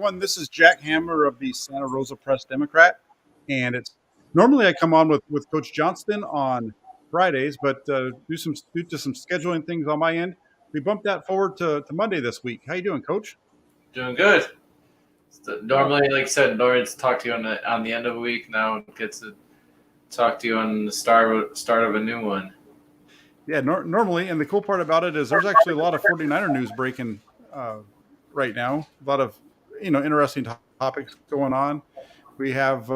everyone. This is Jack Hammer of the Santa Rosa Press Democrat, and it's normally I come on with Coach Johnston on Fridays, but due to some scheduling things on my end, we bumped that forward to Monday this week. How you doing, Coach? Doing good. Uh, Normally, like I said, normally it's talk to you on the end of a week. Now it gets to talk to you on the start of a new one. yeah, normally, and the cool part about it is there's actually a lot of 49er news breaking uh, right now. A lot of interesting topics going on. We have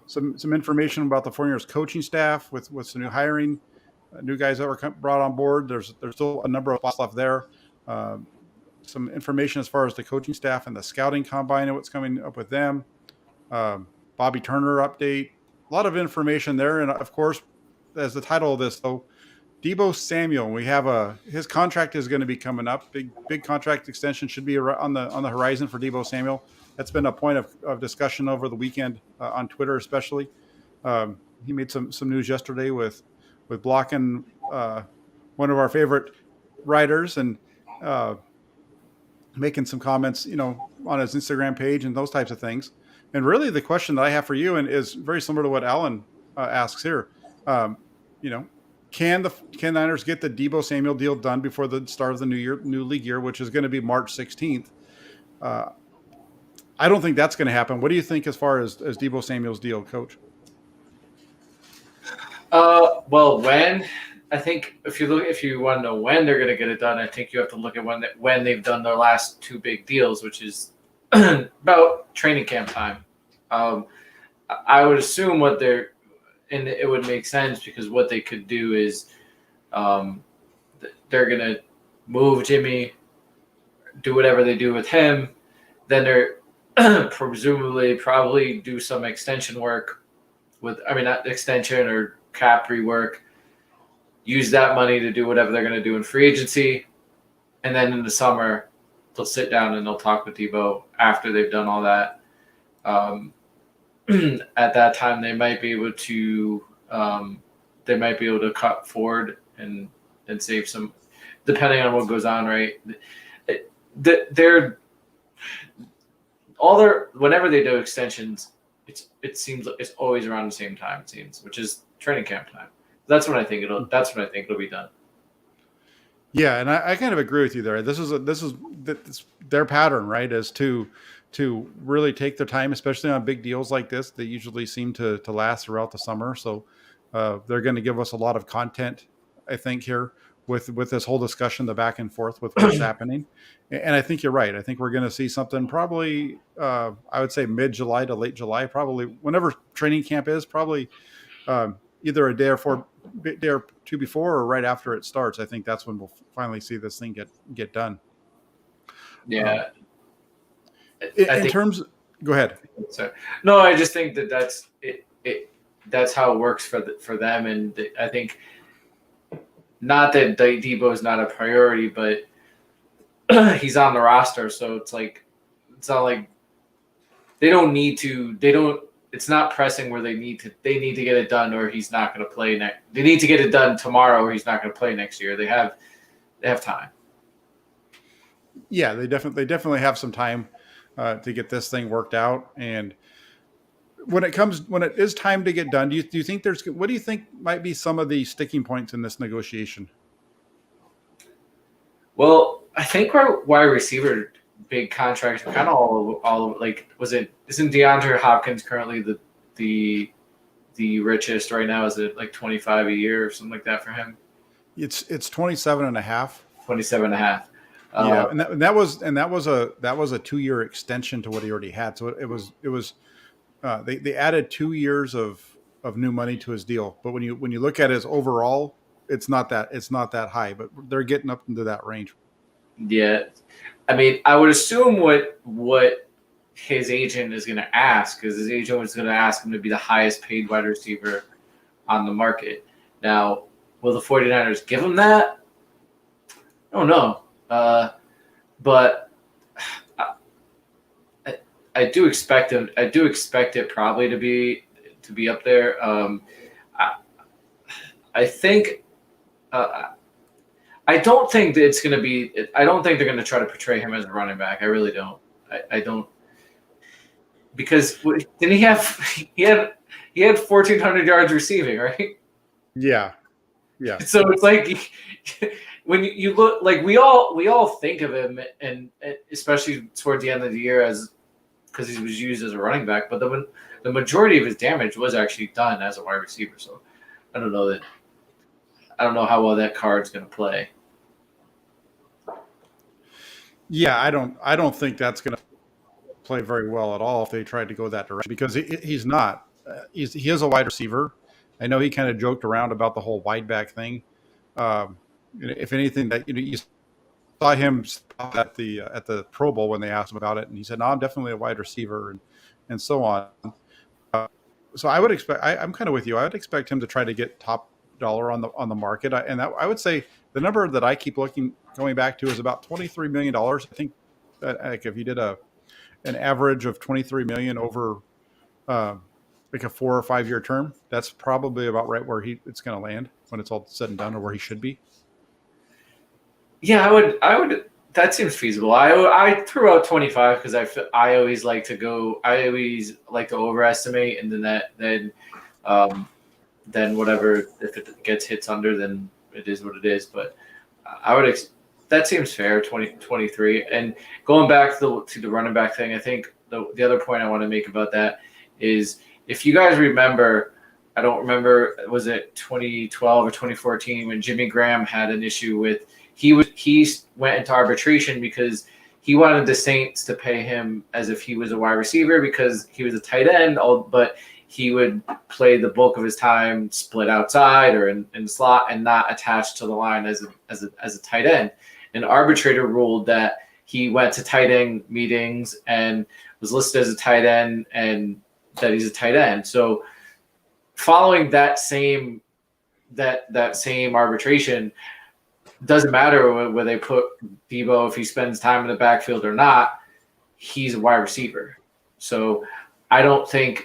some information about the 49ers coaching staff with some new hiring, new guys that were brought on board. There's still a number of spots left there. Um, some information as far as the coaching staff and the scouting combine and what's coming up with them. Bobby Turner update. A lot of information there, and of course, as the title of this, though, Deebo Samuel. We have his contract is going to be coming up. Big contract extension should be on the horizon for Deebo Samuel. That's been a point of discussion over the weekend on Twitter, especially. He made some news yesterday with blocking one of our favorite writers and making some comments, on his Instagram page and those types of things. And really, the question that I have for you and is very similar to what Alan asks here. You know, can Niners get the Deebo Samuel deal done before the start of the new league year, which is going to be March 16th? I don't think that's going to happen. What do you think as far as Deebo Samuel's deal, Coach? Well, when I think if you want to know when they're going to get it done, I think you have to look at when they've done their last two big deals, which is about training camp time. I would assume and it would make sense because what they could do is they're going to move Jimmy, do whatever they do with him. Then they're presumably probably do some extension work not extension or cap rework, use that money to do whatever they're going to do in free agency. And then in the summer, they'll sit down and they'll talk with Deebo after they've done all that. At that time, they might be able to cut forward and save some, depending on what goes on, right? Whenever they do extensions, it seems like it's always around the same time, it seems, which is training camp time. That's when I think it'll be done. Yeah, and I kind of agree with you there. This is their pattern, right? Is to really take their time, especially on big deals like this. They usually seem to last throughout the summer. So they're going to give us a lot of content, I think, here with this whole discussion, the back and forth with what's happening. And I think you're right. I think we're going to see something probably, I would say mid-July to late July, probably whenever training camp is, probably either a day or two before or right after it starts. I think that's when we'll finally see this thing get done. Yeah. Go ahead. Sorry. No, I just think that's it. That's how it works for them, and I think not that Deebo is not a priority, but he's on the roster, so it's not like they don't need to. They don't. It's not pressing where they need to get it done, or he's not going to play next. They need to get it done tomorrow, or he's not going to play next year. They have time. Yeah, they definitely have some time to get this thing worked out. And when it is time to get done, do you think what do you think might be some of the sticking points in this negotiation? Well, I think our wide receiver big contracts are kind of all like, isn't DeAndre Hopkins currently the richest right now? Is it like 25 a year or something like that for him? It's 27 and a half. 27 and a half. Yeah, and that was a 2-year extension to what he already had. So it was they added 2 years of new money to his deal. But when you look at his overall, it's not that high. But they're getting up into that range. Yeah, I mean, I would assume what his agent is going to ask, because his agent was going to ask him to be the highest paid wide receiver on the market. Now, will the 49ers give him that? I don't know. But I do expect him. I do expect it probably to be up there. I think. I don't think that it's going to be. I don't think they're going to try to portray him as a running back. I really don't. I don't, because didn't he have he had 1,400 yards receiving, right? Yeah. Yeah. So it's like when you look, like we all think of him, and especially toward the end of the year, as because he was used as a running back, but the majority of his damage was actually done as a wide receiver. So I don't know that I don't know how well that card's going to play. Yeah, I don't think that's going to play very well at all if they tried to go that direction because he's not. He is a wide receiver. I know he kind of joked around about the whole wide back thing. Um, if anything, that you saw him at the Pro Bowl when they asked him about it, and he said, "No, I'm definitely a wide receiver," and so on. So I would expect. I'm kind of with you. I would expect him to try to get top dollar on the market, and I would say the number that I keep going back to is about $23 million. I think that like if you did an average of 23 million over uh, like a 4 or 5 year term, that's probably about right where it's going to land when it's all said and done, or where he should be. Yeah, I would. That seems feasible. I threw out 25 because I always like to go. I always like to overestimate, and um, then whatever, if it gets hits under, then it is what it is. But I would that seems fair. 23. And going back to the running back thing, I think the other point I want to make about that is, if you guys remember, I don't remember, was it 2012 or 2014 when Jimmy Graham had an issue with he went into arbitration because he wanted the Saints to pay him as if he was a wide receiver because he was a tight end, but he would play the bulk of his time split outside or in slot and not attached to the line as a tight end. An arbitrator ruled that he went to tight end meetings and was listed as a tight end and that he's a tight end. So following that same arbitration, doesn't matter where they put Deebo, if he spends time in the backfield or not, he's a wide receiver. So I don't, if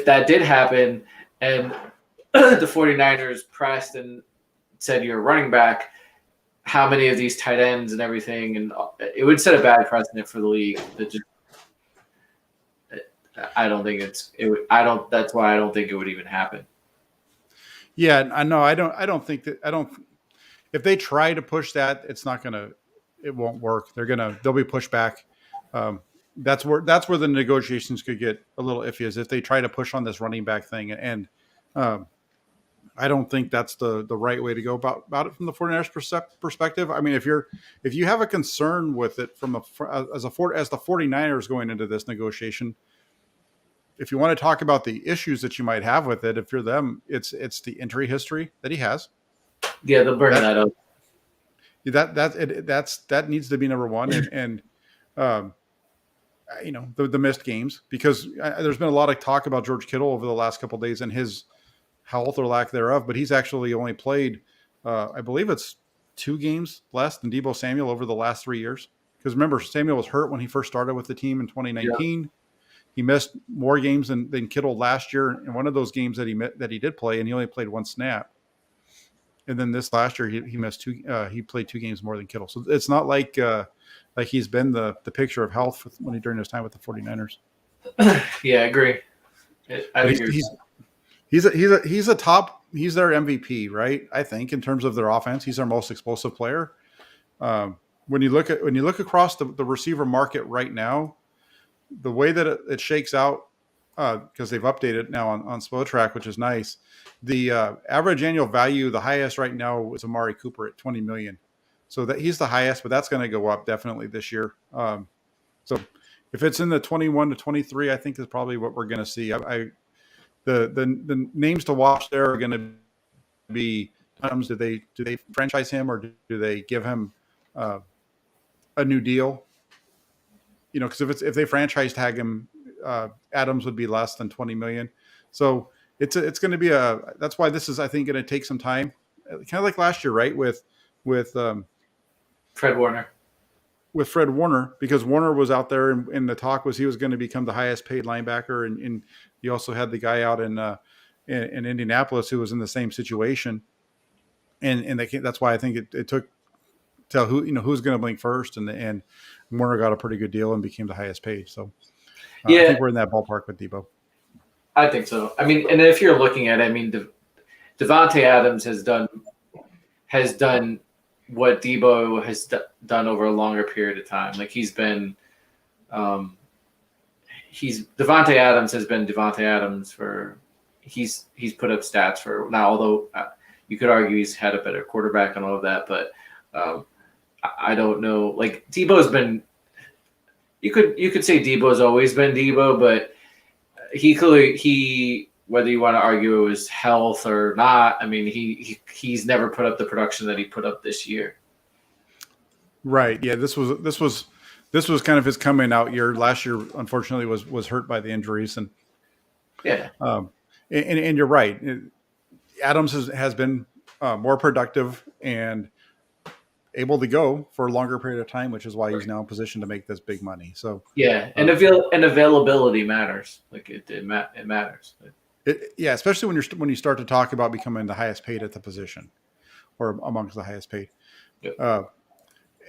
that did happen and the 49ers pressed and said you're a running back, how many of these tight ends and everything, and it would set a bad precedent for the league. I don't think that's why I don't think it would even happen. Yeah, I know. I don't think that. I don't. If they try to push that, it won't work. They'll be pushed back. Um, that's where the negotiations could get a little iffy, is if they try to push on this running back thing. And um, I don't think that's the right way to go about it from the 49ers perspective. I mean, if you have a concern with it as the 49ers going into this negotiation, if you want to talk about the issues that you might have with it, if you're them, it's the injury history that he has. Yeah, they'll bring that up. That needs to be number one, and um, the missed games, because there's been a lot of talk about George Kittle over the last couple of days and his health or lack thereof, but he's actually only played, I believe it's 2 games less than Deebo Samuel over the last 3 years. Because remember, Samuel was hurt when he first started with the team in 2019. Yeah. He missed more games than Kittle last year, and one of those games that he did play, and he only played 1 snap. And then this last year, he missed 2. He played 2 games more than Kittle, so it's not like he's been the picture of health during his time with the 49ers. Yeah, I agree. He's a top. He's their MVP, right? I think in terms of their offense, he's their most explosive player. When you look across the receiver market right now, the way that it shakes out, because they've updated now on Spotrac, which is nice. The average annual value, the highest right now, is Amari Cooper at $20 million. So that he's the highest, but that's going to go up definitely this year. So if it's in the 21 to 23, I think is probably what we're going to see. The names to watch there are going to be, do they franchise him, or do they give him a new deal? Because if they franchise tag him, Adams would be less than 20 million. So it's going to be that's why this is, I think, going to take some time, kind of like last year, right? With Fred Warner. With Fred Warner, because Warner was out there, and the talk was he was going to become the highest paid linebacker, and you also had the guy out in Indianapolis who was in the same situation, and that's why I think it took tell who's going to blink first, and Warner got a pretty good deal and became the highest paid. So I Yeah, think we're in that ballpark with Deebo. I think so. I mean, and if you're looking at it, I mean, Devontae Adams has done what Deebo has done over a longer period of time. Like um, Devontae Adams has been Devontae Adams for he's put up stats for now. Although you could argue he's had a better quarterback and all of that, but I don't know. Like Deebo's been, you could say Deebo's always been Deebo, but he whether you want to argue it was health or not, I mean he's never put up the production that he put up this year. Right. Yeah. This was kind of his coming out year. Last year, unfortunately, was hurt by the injuries, and Yeah, and you're right. Adams has been more productive and able to go for a longer period of time, which is why he's now in position to make this big money. So yeah, and uh, availability matters. Like it matters. yeah, especially when you start to talk about becoming the highest paid at the position or amongst the highest paid. Yep.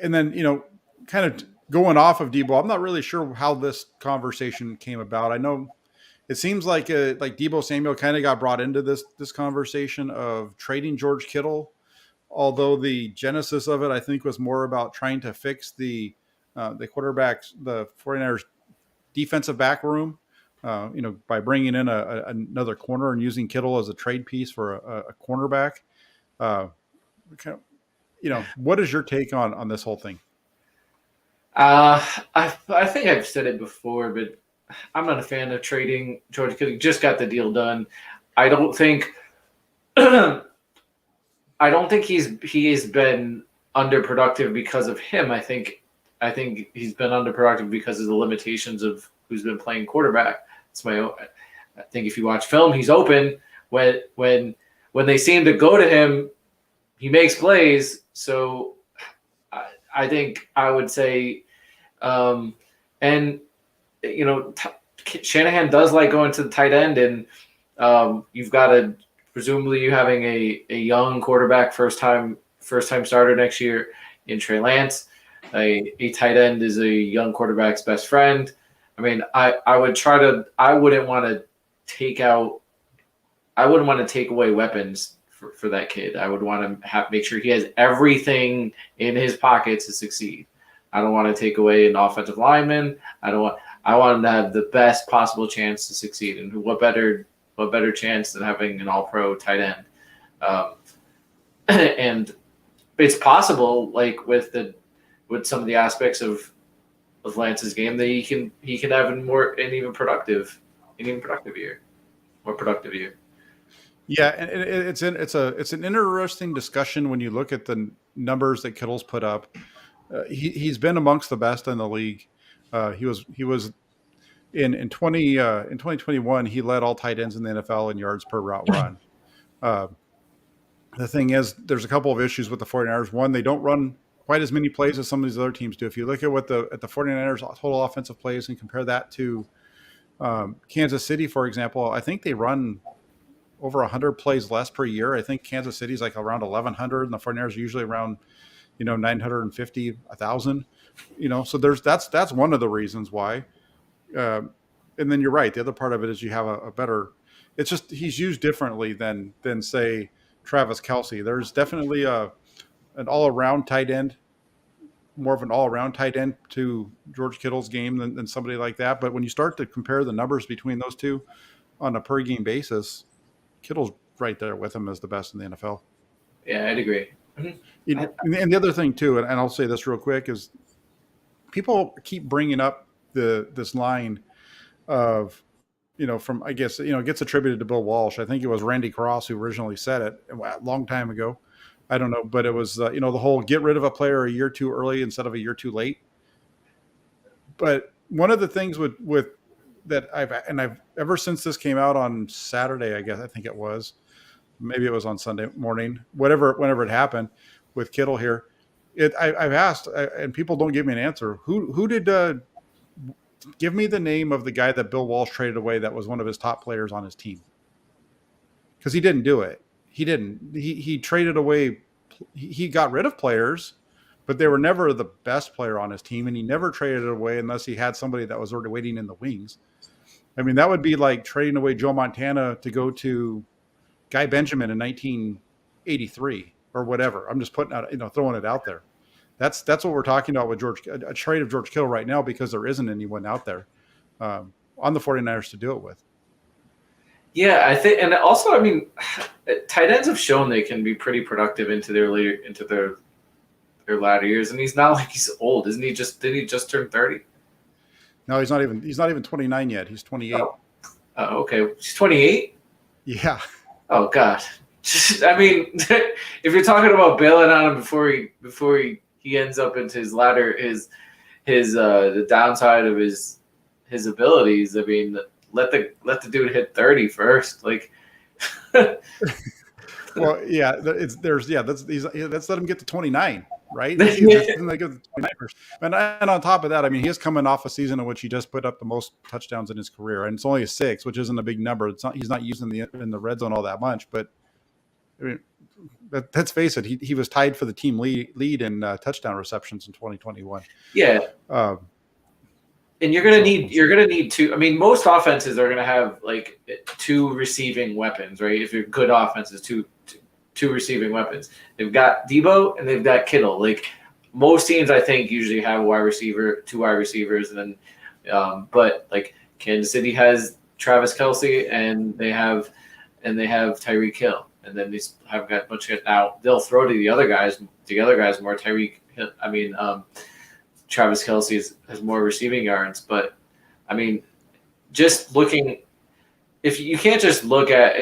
And then, kind of going off of Deebo, I'm not really sure how this conversation came about. I know it seems like Deebo Samuel kind of got brought into this conversation of trading George Kittle, although the genesis of it, I think, was more about trying to fix the quarterbacks, the 49ers defensive back room, by bringing in another corner and using Kittle as a trade piece for a cornerback. Uh, what is your take on this whole thing? I think I've said it before, but I'm not a fan of trading George Kittle. Just got the deal done. I don't think I don't think he has been underproductive because of him. I think he's been underproductive because of the limitations of who's been playing quarterback. It's my own. I think if you watch film, he's open. When they seem to go to him, he makes plays. So I think I would say, and Shanahan does like going to the tight end, and you've got presumably you having a young quarterback, first time starter next year in Trey Lance. A tight end is a young quarterback's best friend. I mean, I wouldn't want to take away weapons for that kid. I would want to make sure he has everything in his pocket to succeed. I don't want to take away an offensive lineman. I want him to have the best possible chance to succeed. And what better chance than having an all-pro tight end? And it's possible, like with some of the aspects of Lance's game, that he can have an even productive year, more productive year. Yeah, and it's an interesting discussion when you look at the numbers that Kittle's put up. He's been amongst the best in the league. He was in 2021. He led all tight ends in the NFL in yards per route run. The thing is, there's a couple of issues with the 49ers. One, they don't run quite as many plays as some of these other teams do. If you look at what the 49ers total offensive plays and compare that to Kansas City, for example, I think they run over 100 plays less per year. I think Kansas City's like around 1,100, and the 49ers are usually around 950, 1,000. So that's one of the reasons why. And then you're right. The other part of it is you have a better. It's just he's used differently than say Travis Kelce. There's definitely an all-around tight end, more of an all-around tight end to George Kittle's game than somebody like that. But when you start to compare the numbers between those two on a per-game basis, Kittle's right there with him as the best in the NFL. Yeah, I'd agree. And the other thing too, and I'll say this real quick, is people keep bringing up this line of, from, I guess, it gets attributed to Bill Walsh. I think it was Randy Cross who originally said it a long time ago. I don't know, but it was, the whole get rid of a player a year too early instead of a year too late. But one of the things with that I've ever since this came out on Saturday, I think it was, maybe it was on Sunday morning, whenever it happened with Kittle here, I've asked, and people don't give me an answer. Who did give me the name of the guy that Bill Walsh traded away that was one of his top players on his team? Because he didn't do it. He didn't. He traded away. He got rid of players, but they were never the best player on his team, and he never traded it away unless he had somebody that was already waiting in the wings. I mean, that would be like trading away Joe Montana to go to Guy Benjamin in 1983 or whatever. I'm just putting out, throwing it out there. That's what we're talking about with a trade of George Kittle right now, because there isn't anyone out there on the 49ers to do it with. Yeah, I think, and also, I mean, tight ends have shown they can be pretty productive into their latter years, and he's not like he's old, isn't he? Did he just turn 30? No, he's not even 29 yet. He's 28. Oh, okay, he's 28. Yeah. Oh God. I mean, if you're talking about bailing on him before he ends up into his ladder, the downside of his abilities. I mean, let the dude hit 30 first. Like, well, yeah, let's let him get to 29, right? Let's get to 29 first. And on top of that, I mean, he is coming off a season in which he just put up the most touchdowns in his career, and it's only a 6, which isn't a big number. He's not using in the red zone all that much, but I mean, let's face it, he was tied for the team lead in touchdown receptions in 2021. Yeah. And you're gonna need two. I mean, most offenses are gonna have like 2 receiving weapons, right? If you're good offenses, two receiving weapons. They've got Deebo and they've got Kittle. Like most teams, I think usually have two wide receivers, and then but like Kansas City has Travis Kelce and they have Tyreek Hill. And then these have got a bunch of now they'll throw to the other guys more. Travis Kelce has more receiving yards, but I mean, just looking, if you can't just look at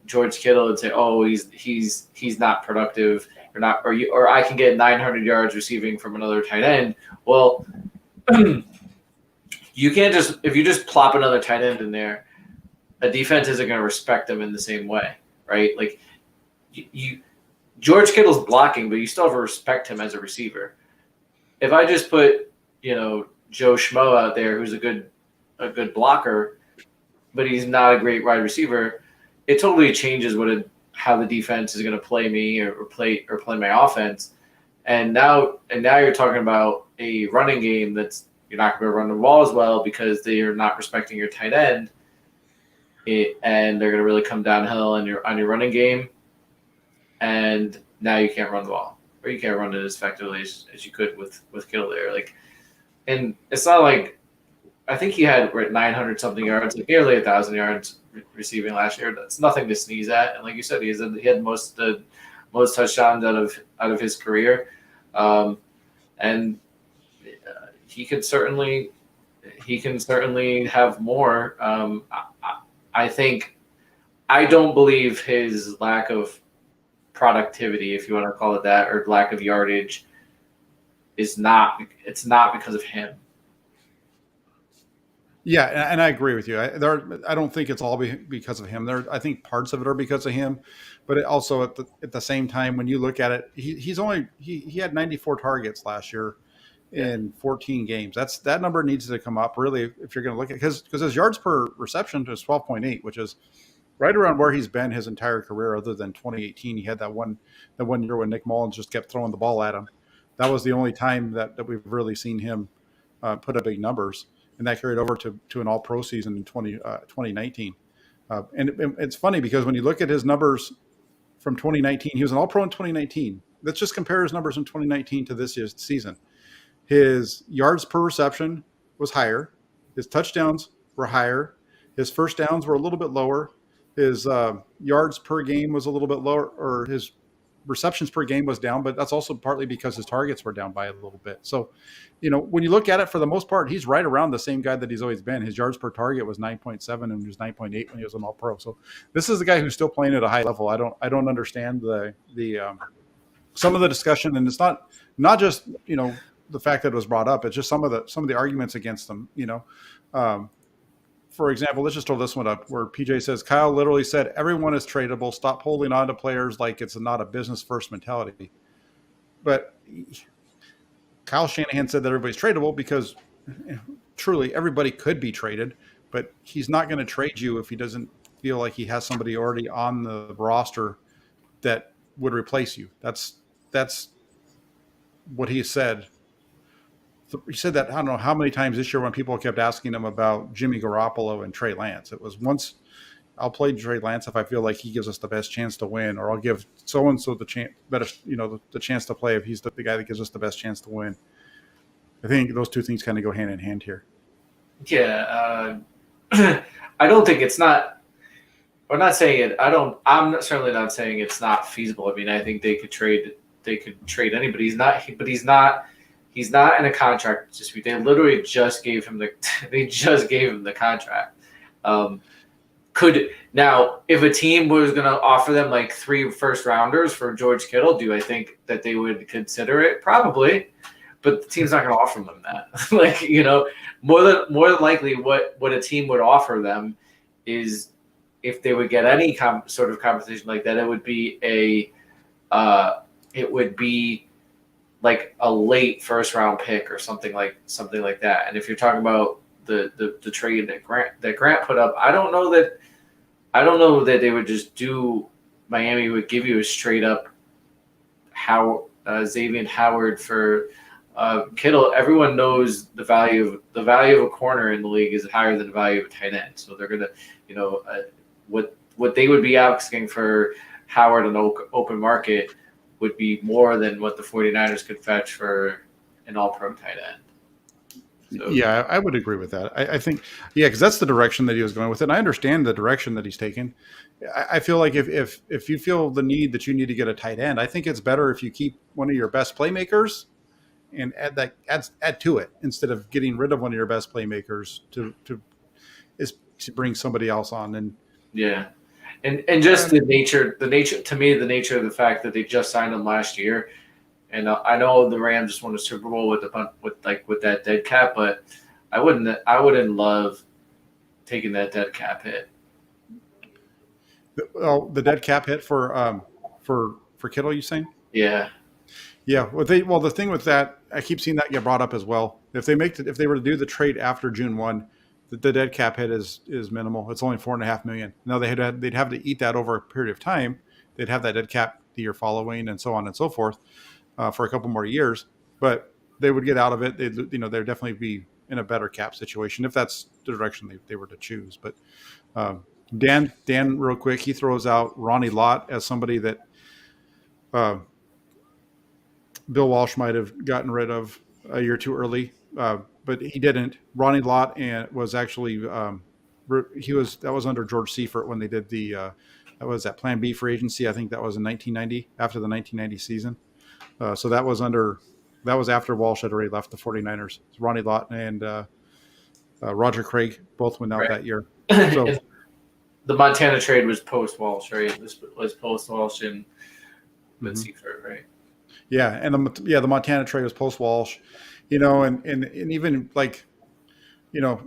George Kittle and say, oh, he's not productive or I can get 900 yards receiving from another tight end. Well, you can't if you just plop another tight end in there, a defense isn't going to respect them in the same way. Right, like George Kittle's blocking, but you still have to respect him as a receiver. If I just put Joe Schmo out there, who's a good blocker, but he's not a great wide receiver, it totally changes how the defense is going to play me or play my offense. And now you're talking about a running game that's you're not going to run the ball as well because they are not respecting your tight end. And they're going to really come downhill on your running game, and now you can't run the ball, or you can't run it as effectively as you could with Kittle there. Like, and it's not like I think he had 900 something yards, like nearly 1,000 yards receiving last year. That's nothing to sneeze at. And like you said, he had most touchdowns out of his career, and he can certainly have more. I don't believe his lack of productivity, if you want to call it that, or lack of yardage it's not because of him. Yeah, and I agree with you. I don't think it's all because of him. I think parts of it are because of him, but also at the same time, when you look at it, he had 94 targets last year in 14 games. That number needs to come up really if you're going to look at because his yards per reception is 12.8, which is right around where he's been his entire career, other than 2018. He had that one year when Nick Mullins just kept throwing the ball at him. That was the only time that we've really seen him put up big numbers, and that carried over to an All-Pro season in 2019. And it's funny because when you look at his numbers from 2019, he was an All-Pro in 2019. Let's just compare his numbers in 2019 to this year's season. His yards per reception was higher. His touchdowns were higher. His first downs were a little bit lower. His yards per game was a little bit lower, or his receptions per game was down, but that's also partly because his targets were down by a little bit. So, when you look at it, for the most part, he's right around the same guy that he's always been. His yards per target was 9.7 and he was 9.8 when he was an All-Pro. So this is the guy who's still playing at a high level. I don't understand the some of the discussion, and it's not just, the fact that it was brought up. It's just some of the arguments against them, for example, let's just throw this one up where PJ says, Kyle literally said, everyone is tradable. Stop holding on to players like it's not a business first mentality. But Kyle Shanahan said that everybody's tradable because truly everybody could be traded, but he's not going to trade you if he doesn't feel like he has somebody already on the roster that would replace you. That's what he said. He said that I don't know how many times this year when people kept asking him about Jimmy Garoppolo and Trey Lance. It was once I'll play Trey Lance if I feel like he gives us the best chance to win, or I'll give so and so the chance better, the chance to play if he's the guy that gives us the best chance to win. I think those two things kind of go hand in hand here. Yeah, I don't think it's not. We're not saying it. Certainly not saying it's not feasible. I mean, I think they could trade. They could trade anybody. He's not. But he's not. He's not in a contract dispute. They literally just gave him the. They just gave him the contract. Could now, if a team was going to offer them like 3 first rounders for George Kittle, do I think that they would consider it? Probably, but the team's not going to offer them that. More than likely, what a team would offer them is, if they would get any sort of compensation like that, it would be like a late first round pick or something like that. And if you're talking about the trade that Grant put up, I don't know that they would just do. Miami would give you a straight up Xavier Howard for Kittle. Everyone knows the value of a corner in the league is higher than the value of a tight end. So they're gonna, what they would be asking for Howard on open market would be more than what the 49ers could fetch for an all-pro tight end. So, yeah, I would agree with that. I think, because that's the direction that he was going with it. And I understand the direction that he's taken. I feel like if you feel the need that you need to get a tight end, I think it's better if you keep one of your best playmakers and add to it, instead of getting rid of one of your best playmakers to bring somebody else on. And yeah. And just the nature to me, the nature of the fact that they just signed him last year. And I know the Rams just won a Super Bowl with that dead cap, but I wouldn't love taking that dead cap hit. The dead cap hit for Kittle, you saying? Yeah. Yeah. Well, the thing with that, I keep seeing that get brought up as well. If they were to do the trade after June 1, the dead cap hit is minimal. It's only $4.5 million. Now they'd have to eat that over a period of time. They'd have that dead cap the year following, and so on and so forth. For a couple more years, but they would get out of it. They'd definitely be in a better cap situation if that's the direction they were to choose. But Dan, real quick, he throws out Ronnie Lott as somebody that Bill Walsh might have gotten rid of a year too early, but he didn't. Ronnie Lott was actually that was under George Seifert when they did that was that Plan B free agency. I think that was in 1990, after the 1990 season. So that was after Walsh had already left the 49ers. Ronnie Lott and Roger Craig both went out that year. So the Montana trade was post Walsh, right? This was post Walsh and Seifert, right? Yeah, and the Montana trade was post Walsh, and even like,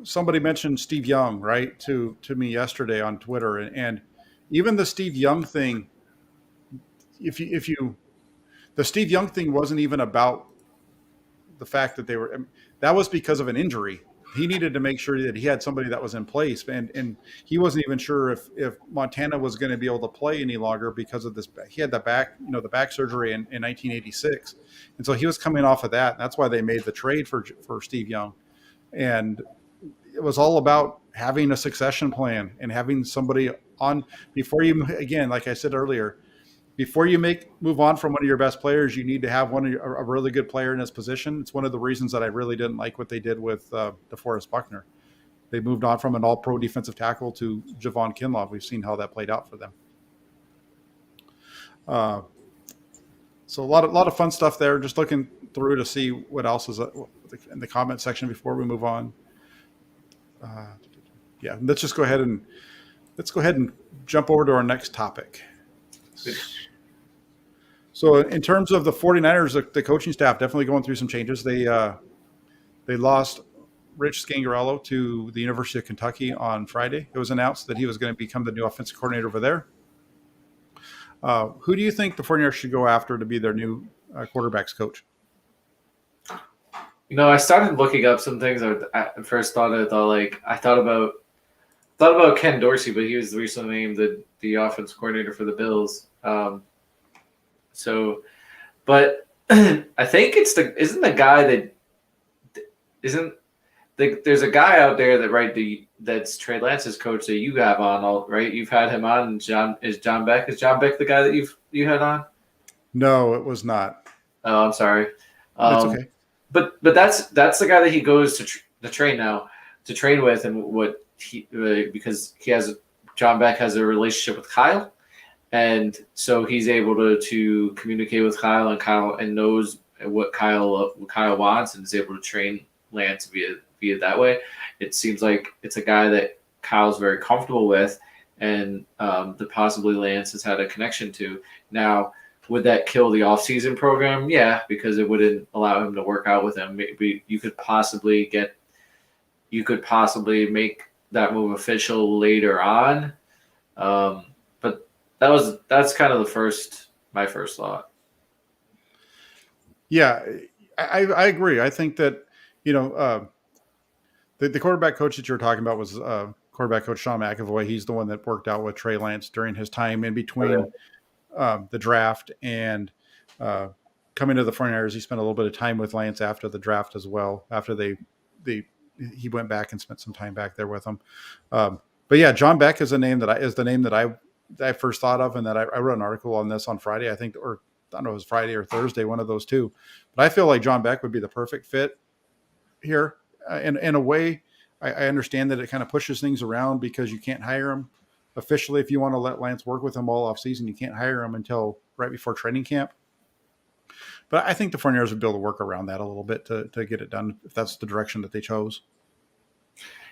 somebody mentioned Steve Young, right, to me yesterday on Twitter, and even the Steve Young thing, the Steve Young thing wasn't even about the fact that that was because of an injury. He needed to make sure that he had somebody that was in place, and he wasn't even sure if Montana was going to be able to play any longer because of this. He had the back surgery in 1986, and so he was coming off of that. And that's why they made the trade for Steve Young, and it was all about having a succession plan and having somebody on before you. Again, like I said earlier, before you move on from one of your best players, you need to have a really good player in his position. It's one of the reasons that I really didn't like what they did with DeForest Buckner. They moved on from an all-pro defensive tackle to Javon Kinlaw. We've seen how that played out for them. So a lot of fun stuff there. Just looking through to see what else is in the comment section before we move on. Let's go ahead and jump over to our next topic. So in terms of the 49ers, the coaching staff definitely going through some changes. They lost Rich Scangarello to the University of Kentucky on Friday. It was announced that he was going to become the new offensive coordinator over there. Who do you think the 49ers should go after to be their new quarterbacks coach? I started looking up some things. I first thought about Ken Dorsey, but he was recently named the offense coordinator for the Bills. But I think isn't the guy that isn't there's a guy out there that that's Trey Lance's coach that you have on all right. You've had him on. John Beck? Is John Beck the guy that you had on? No, it was not. Oh, I'm sorry. It's Um, okay. but that's the guy that he goes to train now to train with, and what he because he has John Beck has a relationship with Kyle, and so he's able to communicate with Kyle, and Kyle and knows what Kyle wants, and is able to train Lance via that way. It seems like it's a guy that Kyle's very comfortable with, and that possibly Lance has had a connection to. Now, would that kill the offseason program? Yeah, because it wouldn't allow him to work out with him. Maybe you could possibly make that move official later on. But that's kind of my first thought. Yeah, I agree. I think that, the quarterback coach that you're talking about was quarterback coach Sean McAvoy. He's the one that worked out with Trey Lance during his time in between the draft and coming to the 49ers. He spent a little bit of time with Lance after the draft as well, after he went back and spent some time back there with him. But yeah, John Beck is the name that I first thought of, and that I wrote an article on this on Friday, I think, or I don't know, it was Friday or Thursday, one of those two. But I feel like John Beck would be the perfect fit here. In a way, I understand that it kind of pushes things around because you can't hire him officially. If you want to let Lance work with him all off season, you can't hire him until right before training camp. But I think the 49ers would be able to work around that a little bit to get it done if that's the direction that they chose.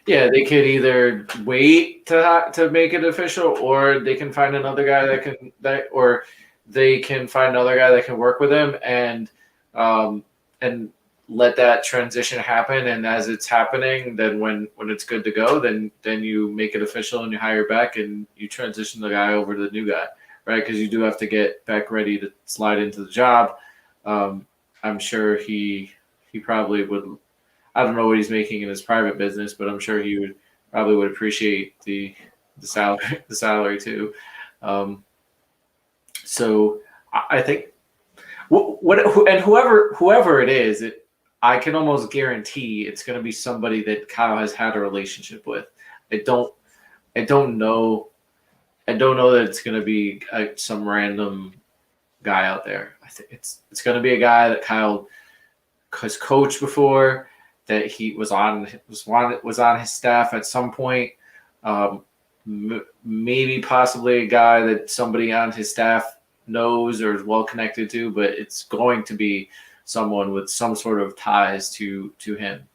Yeah, they could either wait to make it official, or they can find another guy they can find another guy that can work with him, and let that transition happen. And as it's happening, then when it's good to go, then you make it official and you hire Beck and you transition the guy over to the new guy, right? Because you do have to get Beck ready to slide into the job. I'm sure he probably would. I don't know what he's making in his private business, but I'm sure he would appreciate the salary too. So I think whoever it is, I can almost guarantee it's going to be somebody that Kyle has had a relationship with. I don't know that it's going to be some random guy out there. I think it's going to be a guy that Kyle has coached before, that he was on his staff at some point. Maybe possibly a guy that somebody on his staff knows or is well connected to, but it's going to be someone with some sort of ties to him.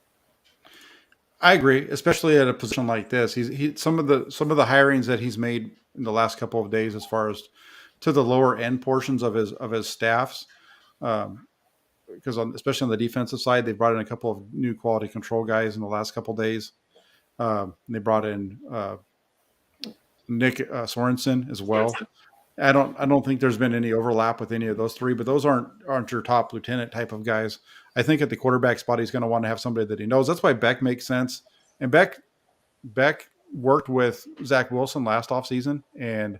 I agree, especially at a position like this. Some of the hirings that he's made in the last couple of days, as far as to the lower end portions of his staffs, because especially on the defensive side, they brought in a couple of new quality control guys in the last couple of days. They brought in Nick Sorensen as well. I don't think there's been any overlap with any of those three, but those aren't your top lieutenant type of guys. I think at the quarterback spot, he's going to want to have somebody that he knows. That's why Beck makes sense. And Beck worked with Zach Wilson last offseason, and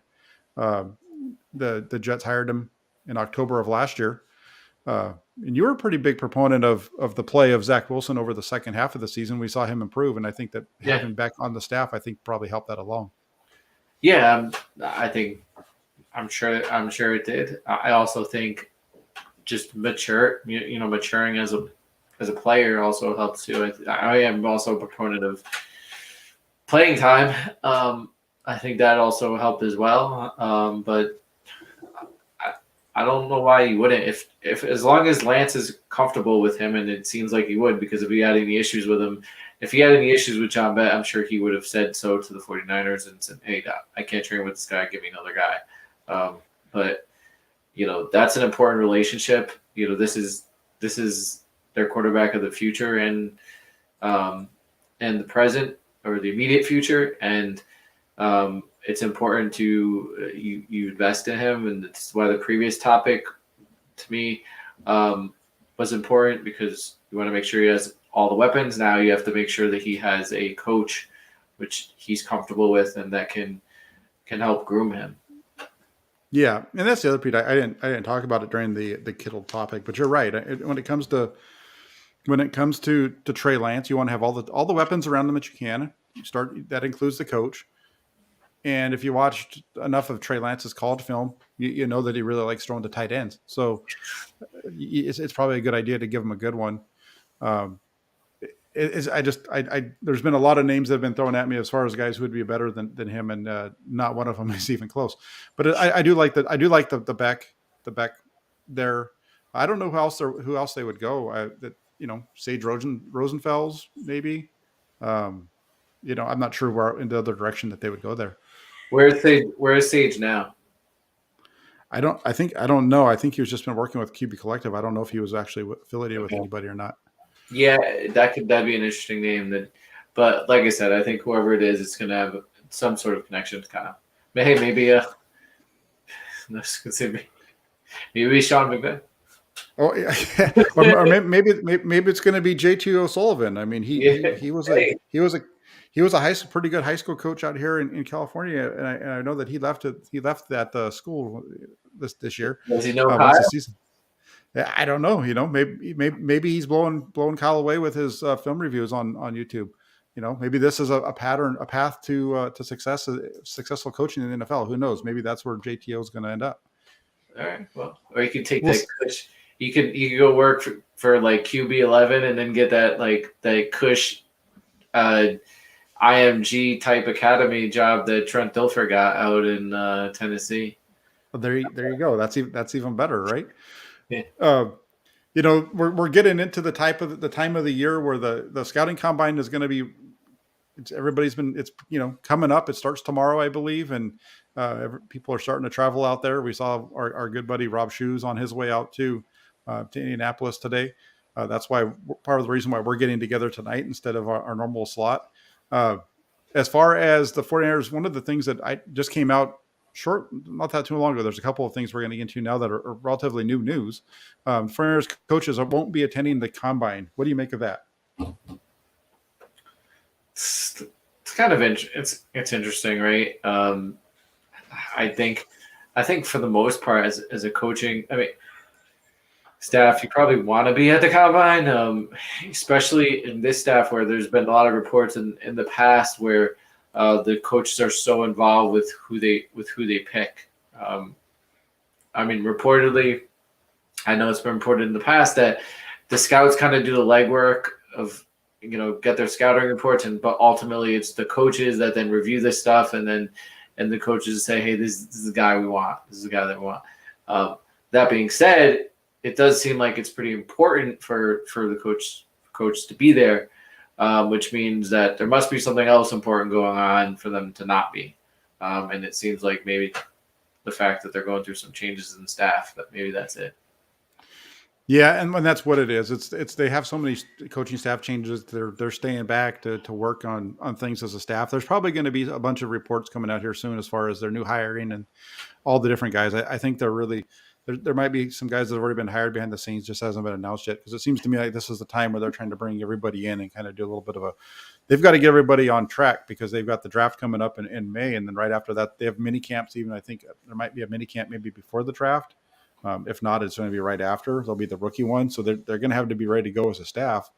the Jets hired him in October of last year. And you were a pretty big proponent of the play of Zach Wilson over the second half of the season. We saw him improve, and I think that having Beck on the staff, I think probably helped that along. Yeah, I'm sure it did. I also think just maturing as a player also helps too. I am also a proponent of playing time. I think that also helped as well. But I don't know why you wouldn't. If as long as Lance is comfortable with him, and it seems like he would, because if he had any issues with him, if he had any issues with John Beck, I'm sure he would have said so to the 49ers and said, hey, I can't train with this guy. Give me another guy. But that's an important relationship. This is their quarterback of the future and the present, or the immediate future. And it's important to you invest in him. And that's why the previous topic to me was important, because you want to make sure he has all the weapons. Now you have to make sure that he has a coach which he's comfortable with and that can help groom him. Yeah, and that's the other Pete. I didn't talk about it during the Kittle topic, but you're right. When it comes to Trey Lance, you want to have all the weapons around him that you can. You start that includes the coach. And if you watched enough of Trey Lance's college film, you know that he really likes throwing to tight ends. So it's probably a good idea to give him a good one. Um, there's been a lot of names that have been thrown at me as far as guys who would be better than him, and not one of them is even close. But I do like the Beck there. I don't know who else they would go. Sage Rosenfels maybe. Um, I'm not sure where in the other direction that they would go there. Where's Sage now? I don't know. I think he was just been working with QB Collective. I don't know if he was actually affiliated with anybody or not. Yeah, that'd be an interesting name. But like I said, I think whoever it is, it's gonna have some sort of connection. Kind of, maybe maybe Sean McVay. Oh, yeah. or maybe it's going to be JT O'Sullivan. I mean, he was a pretty good high school coach out here in California, and I know that he left that school this year. Does he know once Kyle? the season. I don't know. Maybe he's blowing Kyle away with his film reviews on YouTube. Maybe this is a path to successful coaching in the NFL. Who knows? Maybe that's where JTO is going to end up. All right. Well, or you could take that Kush. You could go work for like QB11 and then get that Kush IMG type academy job that Trent Dilfer got out in Tennessee. Well, there you go. That's even better, right? Yeah. We're getting into the time of the year where the scouting combine is going to be. It's coming up. It starts tomorrow, I believe, and people are starting to travel out there. We saw our good buddy Rob Shoes on his way out to Indianapolis today. That's why part of the reason why we're getting together tonight instead of our normal slot. As far as the 49ers, one of the things that I just came out not that too long ago, there's a couple of things we're going to get into now that are relatively new news. 49ers coaches won't be attending the combine. What do you make of that? It's kind of it's interesting, right? I think for the most part, as a coaching, staff, you probably want to be at the combine, especially in this staff where there's been a lot of reports in the past where the coaches are so involved with who they pick. Reportedly, I know it's been reported in the past that the scouts kind of do the legwork of get their scouting reports, but ultimately it's the coaches that then review this stuff, and the coaches say, hey, this is the guy we want. This is the guy that we want. That being said, it does seem like it's pretty important for the coach to be there, which means that there must be something else important going on for them to not be. And it seems like maybe the fact that they're going through some changes in staff, that maybe that's it. Yeah, and that's what it is. It's they have so many coaching staff changes. They're staying back to work on things as a staff. There's probably going to be a bunch of reports coming out here soon as far as their new hiring and all the different guys. I think they're really there might be some guys that have already been hired behind the scenes, just hasn't been announced yet, because it seems to me like this is the time where they're trying to bring everybody in and kind of do a little bit of they've got to get everybody on track because they've got the draft coming up in May, and then right after that they have mini camps. Even I think there might be a mini camp maybe before the draft. If not, it's going to be right after. They'll be the rookie one. So they're going to have to be ready to go as a staff